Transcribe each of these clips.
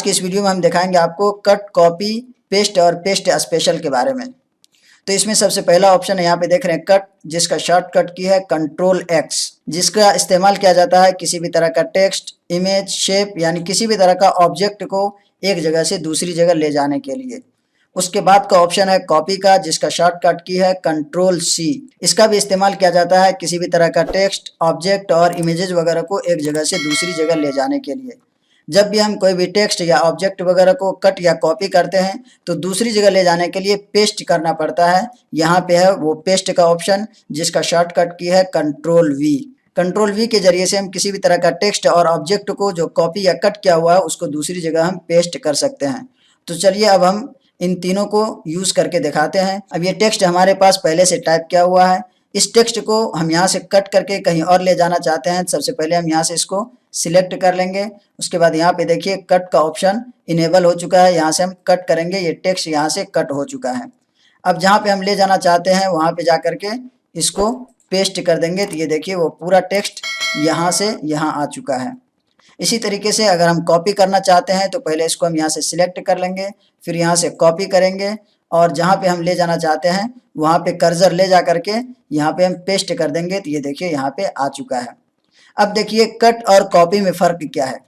आज की इस वीडियो में हम दिखाएंगे आपको कट, कॉपी, पेस्ट और पेस्ट स्पेशल के बारे में। तो इसमें सबसे पहला ऑप्शन है, यहाँ पे देख रहे हैं कट, जिसका शॉर्टकट की है कंट्रोल एक्स, जिसका इस्तेमाल किया जाता है किसी भी तरह का टेक्स्ट, इमेज, शेप यानी किसी भी तरह का ऑब्जेक्ट को एक जगह से दूसरी जगह ले जाने के लिए। उसके बाद का ऑप्शन है कॉपी का, जिसका शॉर्टकट की है कंट्रोल सी। इसका भी इस्तेमाल किया जाता है किसी भी तरह का टेक्स्ट, ऑब्जेक्ट और इमेजेस वगैरह को एक जगह से दूसरी जगह ले जाने के लिए। जब भी हम कोई भी टेक्स्ट या ऑब्जेक्ट वगैरह को कट या कॉपी करते हैं तो दूसरी जगह ले जाने के लिए पेस्ट करना पड़ता है। यहाँ पे है वो पेस्ट का ऑप्शन, जिसका शॉर्टकट की है कंट्रोल वी। कंट्रोल वी के जरिए से हम किसी भी तरह का टेक्स्ट और ऑब्जेक्ट को जो कॉपी या कट किया हुआ है उसको दूसरी जगह हम पेस्ट कर सकते हैं। तो चलिए अब हम इन तीनों को यूज़ करके दिखाते हैं। अब ये टेक्स्ट हमारे पास पहले से टाइप किया हुआ है। इस टेक्स्ट को हम यहाँ से कट करके कहीं और ले जाना चाहते हैं। सबसे पहले हम यहाँ से इसको सिलेक्ट कर लेंगे। उसके बाद यहाँ पे देखिए कट का ऑप्शन इनेबल हो चुका है। यहाँ से हम कट करेंगे, ये टेक्स्ट यहाँ से कट हो चुका है। अब जहाँ पे हम ले जाना चाहते हैं वहाँ पे जा करके इसको पेस्ट कर देंगे। तो ये देखिए वो पूरा टेक्स्ट यहाँ से यहाँ आ चुका है। इसी तरीके से अगर हम कॉपी करना चाहते हैं तो पहले इसको हम यहाँ से सिलेक्ट कर लेंगे, फिर यहाँ से कॉपी करेंगे और जहाँ पे हम ले जाना चाहते हैं वहाँ पे कर्सर ले जा करके यहाँ पे हम पेस्ट कर देंगे। तो ये देखिए यहाँ पे आ चुका है। अब देखिए कट और कॉपी में फ़र्क क्या है।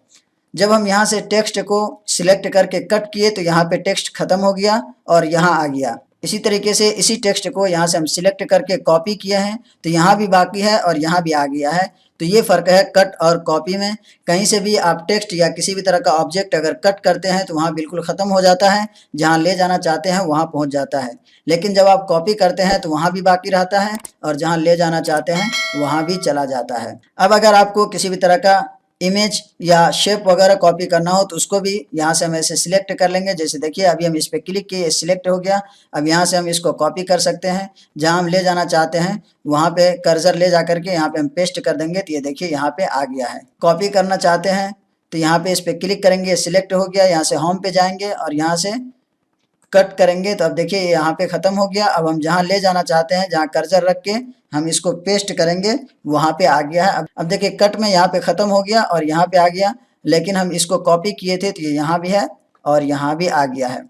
जब हम यहाँ से टेक्स्ट को सिलेक्ट करके कट किए तो यहाँ पे टेक्स्ट खत्म हो गया और यहाँ आ गया। इसी तरीके से इसी टेक्स्ट को यहाँ से हम सिलेक्ट करके कॉपी किए हैं तो यहाँ भी बाकी है और यहाँ भी आ गया है। तो ये फ़र्क है कट और कॉपी में। कहीं से भी आप टेक्स्ट या किसी भी तरह का ऑब्जेक्ट अगर कट करते हैं तो वहाँ बिल्कुल ख़त्म हो जाता है, जहाँ ले जाना चाहते हैं वहाँ पहुँच जाता है। लेकिन जब आप कॉपी करते हैं तो वहाँ भी बाकी रहता है और जहाँ ले जाना चाहते हैं वहाँ भी चला जाता है। अब अगर आपको किसी भी तरह का इमेज या शेप वगैरह कॉपी करना हो तो उसको भी यहाँ से हम ऐसे सिलेक्ट कर लेंगे। जैसे देखिए अभी हम इस पर क्लिक किए, सिलेक्ट हो गया। अब यहाँ से हम इसको कॉपी कर सकते हैं, जहाँ हम ले जाना चाहते हैं वहाँ पे कर्सर ले जा करके यहाँ पे हम पेस्ट कर देंगे। तो ये देखिए यहाँ पे आ गया है। कॉपी करना चाहते हैं तो यहाँ पे इस पर क्लिक करेंगे, सिलेक्ट हो गया। यहाँ से होम पे जाएंगे और यहाँ से कट करेंगे तो अब देखिए यहाँ पे ख़त्म हो गया। अब हम जहाँ ले जाना चाहते हैं, जहाँ कर्सर रख के हम इसको पेस्ट करेंगे वहाँ पे आ गया है। अब देखिए कट में यहाँ पे ख़त्म हो गया और यहाँ पे आ गया, लेकिन हम इसको कॉपी किए थे तो ये यहाँ भी है और यहाँ भी आ गया है।